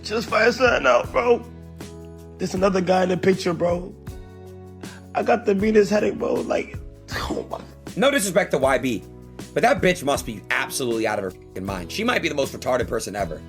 just find something out, bro. There's another guy in the picture, bro. I got the meanest headache, bro. Like, oh my. No disrespect to YB, but that bitch must be absolutely out of her fucking mind. She might be the most retarded person ever.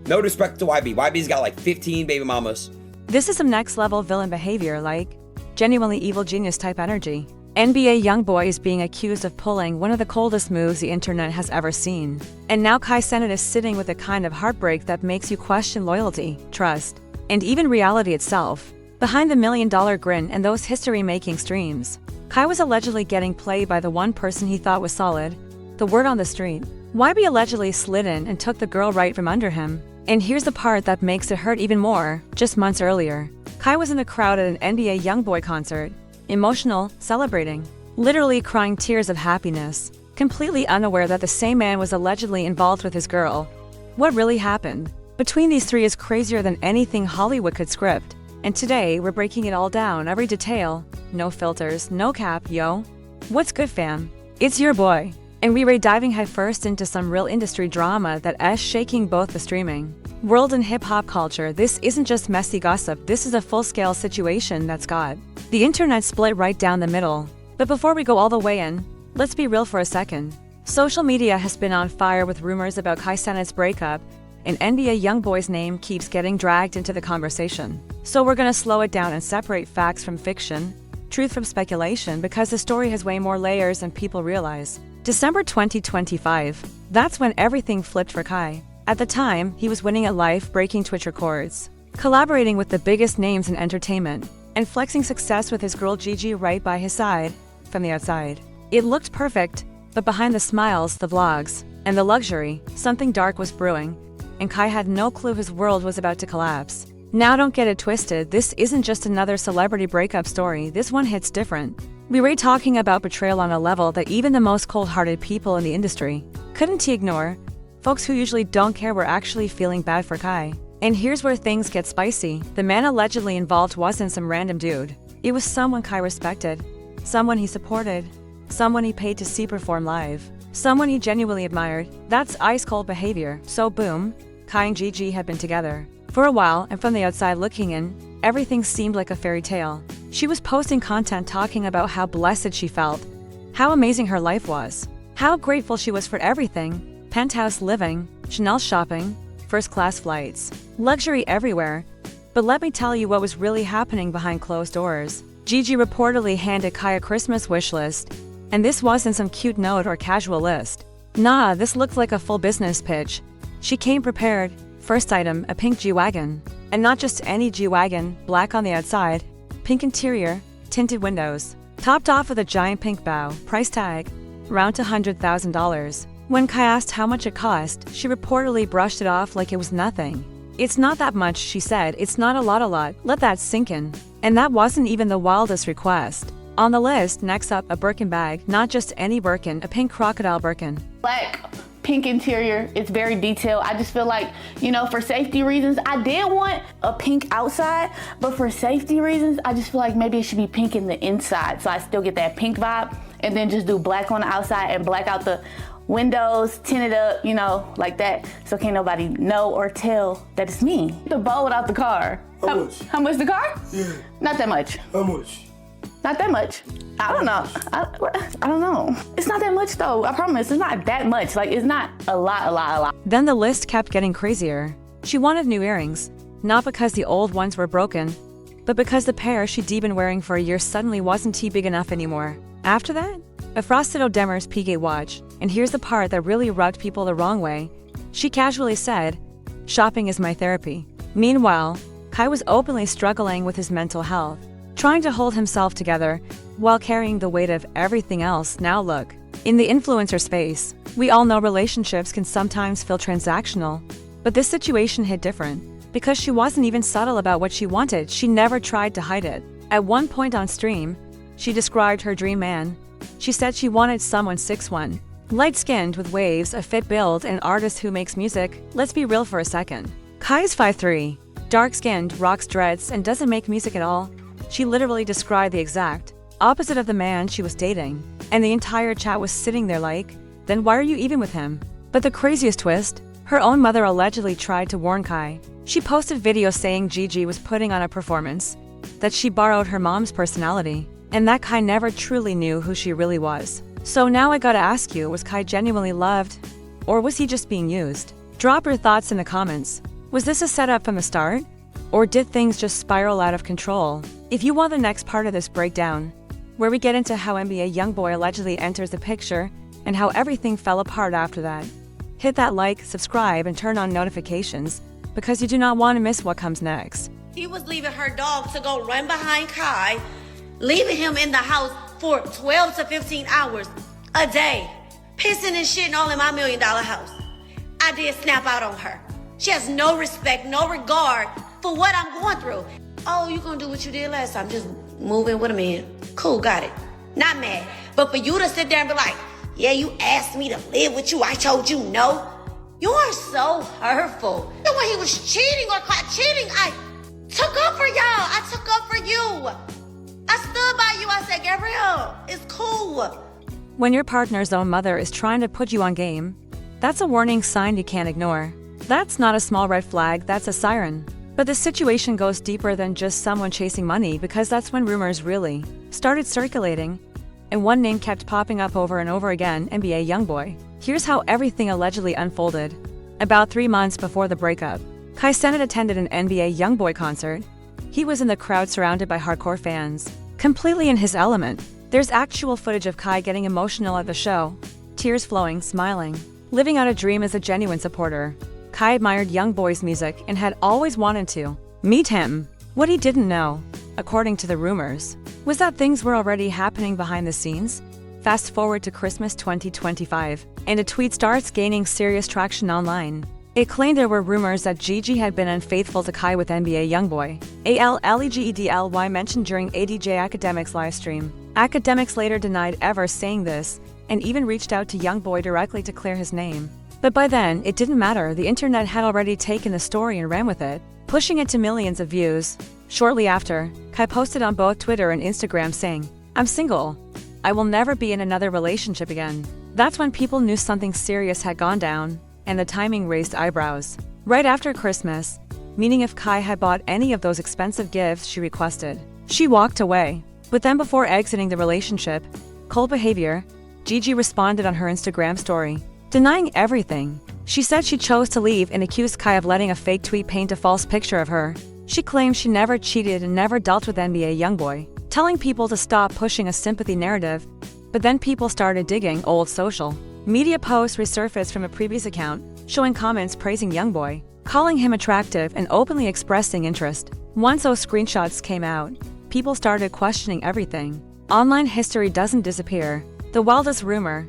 No disrespect to YB. YB's got like 15 baby mamas. This is some next level villain behavior, like genuinely evil genius type energy. NBA YoungBoy is being accused of pulling one of the coldest moves the internet has ever seen. And now Cenat is sitting with a kind of heartbreak that makes you question loyalty, trust, and even reality itself. Behind the $1 million grin and those history-making streams, Kai was allegedly getting played by the one person he thought was solid. The word on the street. YB allegedly slid in and took the girl right from under him. And here's the part that makes it hurt even more. Just months earlier, Kai was in the crowd at an NBA YoungBoy concert. Emotional, celebrating, literally crying tears of happiness, completely unaware that the same man was allegedly involved with his girl. What really happened between these three is crazier than anything Hollywood could script. And today, we're breaking it all down, every detail. No filters, no cap, yo. What's good, fam? It's your boy. And we're diving headfirst into some real industry drama that is shaking both the streaming world and hip-hop culture. This isn't just messy gossip, this is a full-scale situation that's got the internet split right down the middle. But before we go all the way in, let's be real for a second. Social media has been on fire with rumors about Cenat's breakup, and NBA YoungBoy's name keeps getting dragged into the conversation. So we're gonna slow it down and separate facts from fiction, truth from speculation, because the story has way more layers than people realize. December 2025. That's when everything flipped for Kai. At the time, he was winning at life-breaking Twitch records, collaborating with the biggest names in entertainment, and flexing success with his girl Gigi right by his side. From the outside, it looked perfect, but behind the smiles, the vlogs, and the luxury, something dark was brewing, and Kai had no clue his world was about to collapse. Now don't get it twisted, this isn't just another celebrity breakup story, this one hits different. We're talking about betrayal on a level that even the most cold-hearted people in the industry couldn't ignore. Folks who usually don't care were actually feeling bad for Kai. And here's where things get spicy. The man allegedly involved wasn't some random dude. It was someone Kai respected, someone he supported, someone he paid to see perform live, someone he genuinely admired. That's ice-cold behavior. So boom, Kai and Gigi had been together for a while, and from the outside looking in, everything seemed like a fairy tale. She was posting content talking about how blessed she felt, how amazing her life was, how grateful she was for everything: penthouse living, Chanel shopping, first-class flights, luxury everywhere. But let me tell you what was really happening behind closed doors. Gigi reportedly handed Kai a Christmas wish list, and this wasn't some cute note or casual list. Nah, this looked like a full business pitch. She came prepared. First item, a pink G-Wagon. And not just any G-Wagon, black on the outside, pink interior, tinted windows, topped off with a giant pink bow. Price tag, around $100,000. When Kai asked how much it cost, she reportedly brushed it off like it was nothing. It's not that much, she said, it's not a lot, let that sink in. And that wasn't even the wildest request. On the list, next up, a Birkin bag, not just any Birkin, a pink crocodile Birkin. Black, pink interior, it's very detailed. I just feel like, you know, for safety reasons, I did want a pink outside, but for safety reasons, I just feel like maybe it should be pink in the inside, so I still get that pink vibe, and then just do black on the outside and black out the windows, tint it up, you know, like that, so can't nobody know or tell that it's me. The bow without the car. How much? How much the car? Yeah. Not that much. How much? Not that much. I don't know. I don't know. It's not that much though. I promise. It's not that much. Like, it's not a lot. Then the list kept getting crazier. She wanted new earrings, not because the old ones were broken, but because the pair she'd been wearing for a year suddenly wasn't big enough anymore. After that, a frosted Audemars Piguet watch. And here's the part that really rubbed people the wrong way. She casually said, "Shopping is my therapy." Meanwhile, Kai was openly struggling with his mental health, trying to hold himself together while carrying the weight of everything else. Now look, in the influencer space, we all know relationships can sometimes feel transactional, but this situation hit different because she wasn't even subtle about what she wanted. She never tried to hide it. At one point on stream, she described her dream man. She said she wanted someone 6'1", light-skinned with waves, a fit build, and an artist who makes music. Let's be real for a second. Kai's 5'3", dark-skinned, rocks dreads, and doesn't make music at all. She literally described the exact opposite of the man she was dating, and the entire chat was sitting there like, then why are you even with him? But the craziest twist, Her own mother allegedly tried to warn Kai. She posted videos saying Gigi was putting on a performance, that she borrowed her mom's personality, and that Kai never truly knew who she really was. So now I gotta ask you, was Kai genuinely loved? Or was he just being used? Drop your thoughts in the comments. Was this a setup from the start? Or did things just spiral out of control? If you want the next part of this breakdown, where we get into how NBA YoungBoy allegedly enters the picture and how everything fell apart after that, hit that like, subscribe, and turn on notifications because you do not want to miss what comes next. He was leaving her dog to go run behind Kai, leaving him in the house for 12 to 15 hours a day, pissing and shitting all in my $1 million house. I did snap out on her. She has no respect, no regard for what I'm going through. Oh, you gonna do what you did last time, just move in with a man. Cool, got it. Not mad. But for you to sit there and be like, yeah, you asked me to live with you, I told you no. You are so hurtful. And when he was cheating or caught cheating, I took up for y'all. I took up for you. I stood by you. I said, Gabrielle, it's cool. When your partner's own mother is trying to put you on game, that's a warning sign you can't ignore. That's not a small red flag, that's a siren. But the situation goes deeper than just someone chasing money, because that's when rumors really started circulating, and one name kept popping up over and over again: NBA YoungBoy. Here's how everything allegedly unfolded. About 3 months before the breakup, Kai Cenat attended an NBA YoungBoy concert. He was in the crowd surrounded by hardcore fans, completely in his element. There's actual footage of Kai getting emotional at the show, tears flowing, smiling, living out a dream as a genuine supporter. Kai admired YoungBoy's music and had always wanted to meet him. What he didn't know, according to the rumors, was that things were already happening behind the scenes. Fast forward to Christmas 2025, and a tweet starts gaining serious traction online. It claimed there were rumors that Gigi had been unfaithful to Kai with NBA YoungBoy. ALLEGEDLY mentioned during ADJ Academics livestream. Academics later denied ever saying this, and even reached out to YoungBoy directly to clear his name. But by then, it didn't matter. The internet had already taken the story and ran with it, pushing it to millions of views. Shortly after, Kai posted on both Twitter and Instagram saying, "I'm single. I will never be in another relationship again." That's when people knew something serious had gone down, and the timing raised eyebrows. Right after Christmas, meaning if Kai had bought any of those expensive gifts she requested, she walked away. But then before exiting the relationship, cold behavior, Gigi responded on her Instagram story, denying everything. She said she chose to leave and accused Kai of letting a fake tweet paint a false picture of her. She claimed she never cheated and never dealt with NBA YoungBoy, telling people to stop pushing a sympathy narrative. But then people started digging old social media posts resurfaced from a previous account, showing comments praising YoungBoy, calling him attractive, and openly expressing interest. Once those screenshots came out, people started questioning everything. Online history doesn't disappear. The wildest rumor,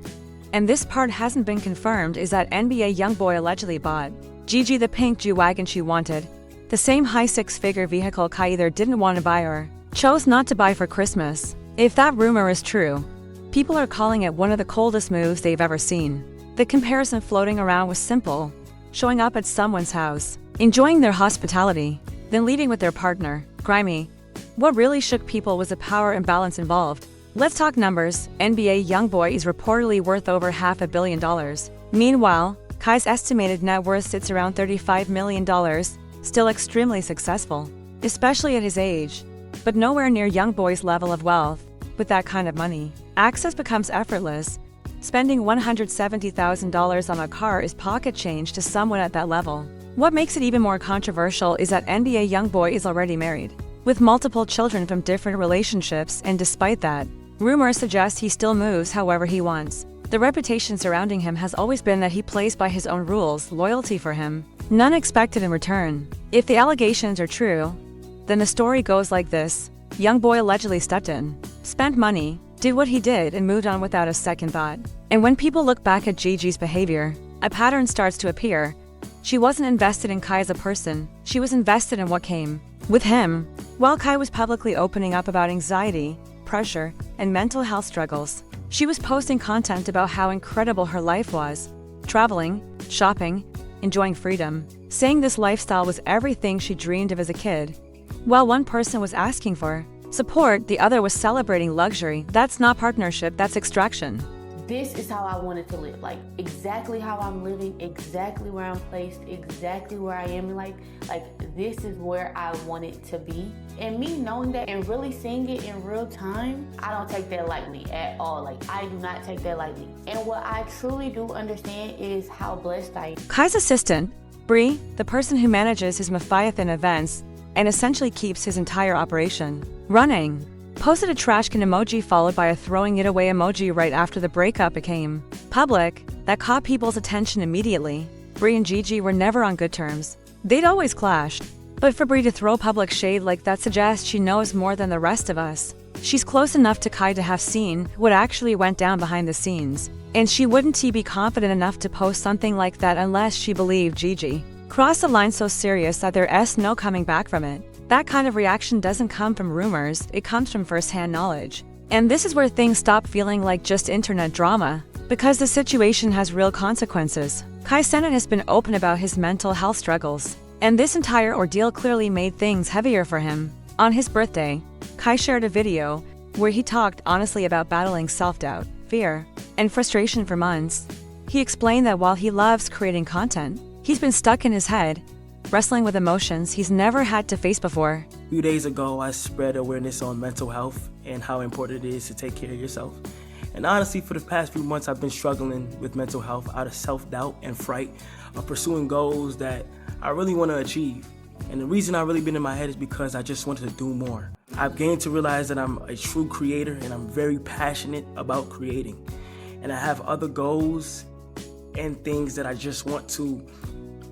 and this part hasn't been confirmed, is that NBA YoungBoy allegedly bought Gigi the pink G-Wagon she wanted, the same high six-figure vehicle Kai either didn't want to buy or chose not to buy for Christmas. If that rumor is true, people are calling it one of the coldest moves they've ever seen. The comparison floating around was simple: showing up at someone's house, enjoying their hospitality, then leaving with their partner. Grimy. What really shook people was the power imbalance involved. Let's talk numbers. NBA YoungBoy is reportedly worth over $500 million. Meanwhile, Kai's estimated net worth sits around $35 million, still extremely successful, especially at his age, but nowhere near YoungBoy's level of wealth. With that kind of money, access becomes effortless. Spending $170,000 on a car is pocket change to someone at that level. What makes it even more controversial is that NBA YoungBoy is already married, with multiple children from different relationships, and despite that, rumors suggest he still moves however he wants. The reputation surrounding him has always been that he plays by his own rules, loyalty for him, none expected in return. If the allegations are true, then the story goes like this: YoungBoy allegedly stepped in, spent money, did what he did, and moved on without a second thought. And when people look back at Gigi's behavior, a pattern starts to appear. She wasn't invested in Kai as a person, she was invested in what came with him. While Kai was publicly opening up about anxiety, pressure, and mental health struggles, she was posting content about how incredible her life was: traveling, shopping, enjoying freedom, saying this lifestyle was everything she dreamed of as a kid. While one person was asking for support, the other was celebrating luxury. That's not partnership, that's extraction. this is how I wanted to live. Like exactly how I'm living, exactly where I'm placed, exactly where I am in life. Like this is where I want it to be. And me knowing that and really seeing it in real time, I don't take that lightly at all. Like I do not take that lightly. And what I truly do understand is how blessed I am. Kai's assistant, Bree, the person who manages his Mafiathan events and essentially keeps his entire operation running, posted a trash can emoji followed by a throwing it away emoji right after the breakup became public. That caught people's attention immediately. Bree and Gigi were never on good terms. They'd always clashed. But for Bree to throw public shade like that suggests she knows more than the rest of us. She's close enough to Kai to have seen what actually went down behind the scenes. And she wouldn't be confident enough to post something like that unless she believed Gigi crossed a line so serious that there's no coming back from it. That kind of reaction doesn't come from rumors, it comes from first-hand knowledge. And this is where things stop feeling like just internet drama, because the situation has real consequences. Cenat has been open about his mental health struggles, and this entire ordeal clearly made things heavier for him. On his birthday, Kai shared a video where he talked honestly about battling self-doubt, fear, and frustration for months. He explained that while he loves creating content, he's been stuck in his head, wrestling with emotions he's never had to face before. A few days ago, I spread awareness on mental health and how important it is to take care of yourself. And honestly, for the past few months, I've been struggling with mental health out of self-doubt and fright of pursuing goals that I really want to achieve. And the reason I've really been in my head is because I just wanted to do more. I've gained to realize that I'm a true creator and I'm very passionate about creating. And I have other goals and things that I just want to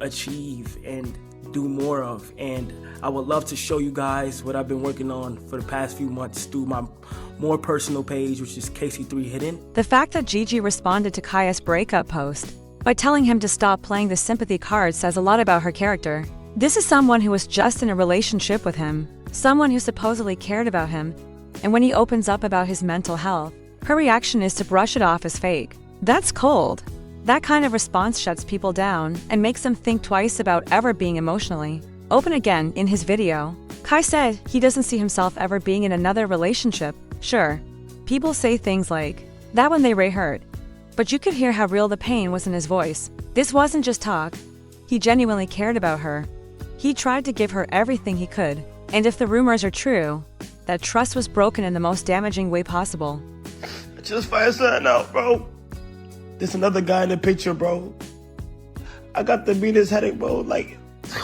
achieve and do more of, and I would love to show you guys what I've been working on for the past few months through my more personal page, which is KC3 Hidden. The fact that Gigi responded to Kaya's breakup post by telling him to stop playing the sympathy card says a lot about her character. This is someone who was just in a relationship with him, someone who supposedly cared about him, and when he opens up about his mental health, her reaction is to brush it off as fake. That's cold. That kind of response shuts people down and makes them think twice about ever being emotionally open again. In his video, Kai said he doesn't see himself ever being in another relationship. Sure, people say things like that when they hurt, but you could hear how real the pain was in his voice. This wasn't just talk. He genuinely cared about her. He tried to give her everything he could, and if the rumors are true, that trust was broken in the most damaging way possible. I just find something out, bro. There's another guy in the picture, bro. I got the meanest headache, bro. Like,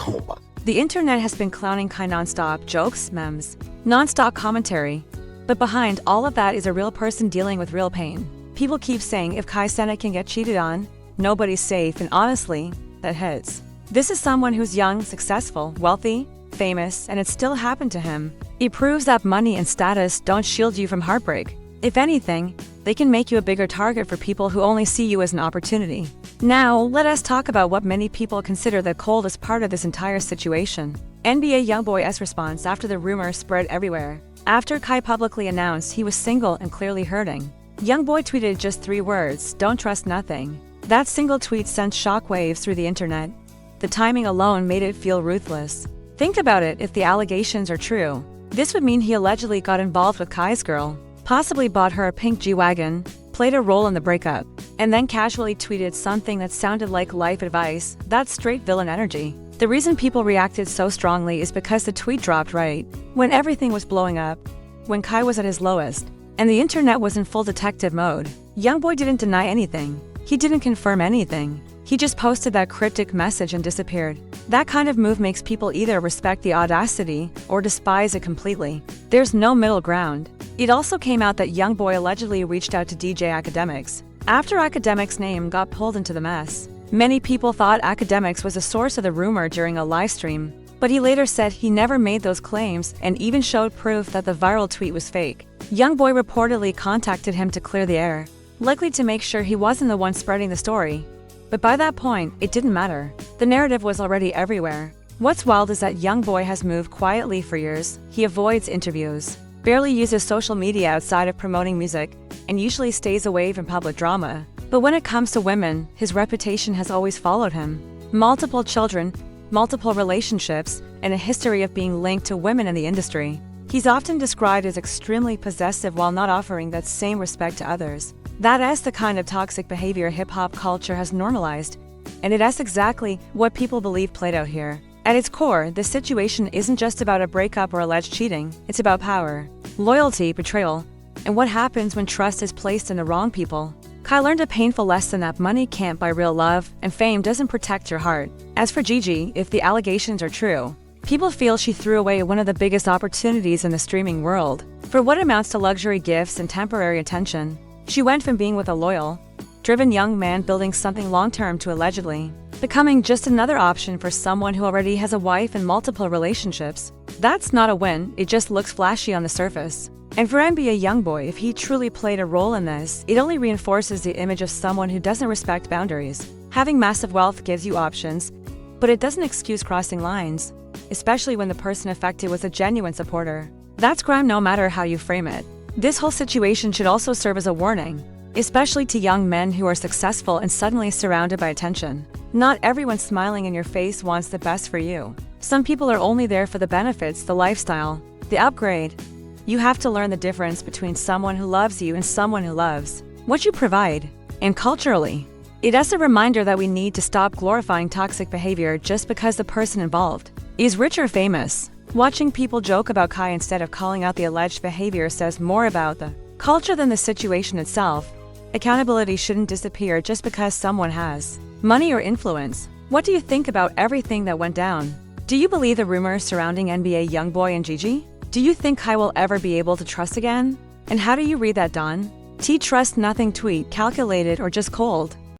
oh my. The internet has been clowning Kai nonstop, jokes, memes, nonstop commentary. But behind all of that is a real person dealing with real pain. People keep saying if Cenat can get cheated on, nobody's safe, and honestly, that hits. This is someone who's young, successful, wealthy, famous, and it still happened to him. It proves that money and status don't shield you from heartbreak. If anything, they can make you a bigger target for people who only see you as an opportunity. Now, let us talk about what many people consider the coldest part of this entire situation. NBA YoungBoy's response after the rumor spread everywhere. After Kai publicly announced he was single and clearly hurting, YoungBoy tweeted just 3 words, "Don't trust nothing." That single tweet sent shockwaves through the internet. The timing alone made it feel ruthless. Think about it, if the allegations are true, this would mean he allegedly got involved with Kai's girl, possibly bought her a pink G-Wagon, played a role in the breakup, and then casually tweeted something that sounded like life advice. That's straight villain energy. The reason people reacted so strongly is because the tweet dropped right when everything was blowing up, when Kai was at his lowest, and the internet was in full detective mode. YoungBoy didn't deny anything. He didn't confirm anything. He just posted that cryptic message and disappeared. That kind of move makes people either respect the audacity or despise it completely. There's no middle ground. It also came out that YoungBoy allegedly reached out to DJ Academics after Academics' name got pulled into the mess. Many people thought Academics was the source of the rumor during a live stream, but he later said he never made those claims and even showed proof that the viral tweet was fake. YoungBoy reportedly contacted him to clear the air, likely to make sure he wasn't the one spreading the story. But by that point, it didn't matter. The narrative was already everywhere. What's wild is that YoungBoy has moved quietly for years. He avoids interviews, barely uses social media outside of promoting music, and usually stays away from public drama. But when it comes to women, his reputation has always followed him. Multiple children, multiple relationships, and a history of being linked to women in the industry. He's often described as extremely possessive while not offering that same respect to others. That is the kind of toxic behavior hip-hop culture has normalized, and it is exactly what people believe played out here. At its core, this situation isn't just about a breakup or alleged cheating, it's about power, loyalty, betrayal, and what happens when trust is placed in the wrong people. Kai learned a painful lesson that money can't buy real love, and fame doesn't protect your heart. As for Gigi, if the allegations are true, people feel she threw away one of the biggest opportunities in the streaming world. For what amounts to luxury gifts and temporary attention, she went from being with a loyal, driven young man building something long-term to allegedly becoming just another option for someone who already has a wife and multiple relationships. That's not a win, it just looks flashy on the surface. And for NBA YoungBoy, if he truly played a role in this, it only reinforces the image of someone who doesn't respect boundaries. Having massive wealth gives you options, but it doesn't excuse crossing lines, especially when the person affected was a genuine supporter. That's crime no matter how you frame it. This whole situation should also serve as a warning, especially to young men who are successful and suddenly surrounded by attention. Not everyone smiling in your face wants the best for you. Some people are only there for the benefits, the lifestyle, the upgrade. You have to learn the difference between someone who loves you and someone who loves what you provide. And culturally, it is a reminder that we need to stop glorifying toxic behavior just because the person involved is rich or famous. Watching people joke about Kai instead of calling out the alleged behavior says more about the culture than the situation itself. Accountability shouldn't disappear just because someone has money or influence. What do you think about everything that went down? Do you believe the rumors surrounding NBA YoungBoy and Gigi? Do you think Kai will ever be able to trust again? And how do you read that, Don? Trust nothing tweet, calculated or just cold?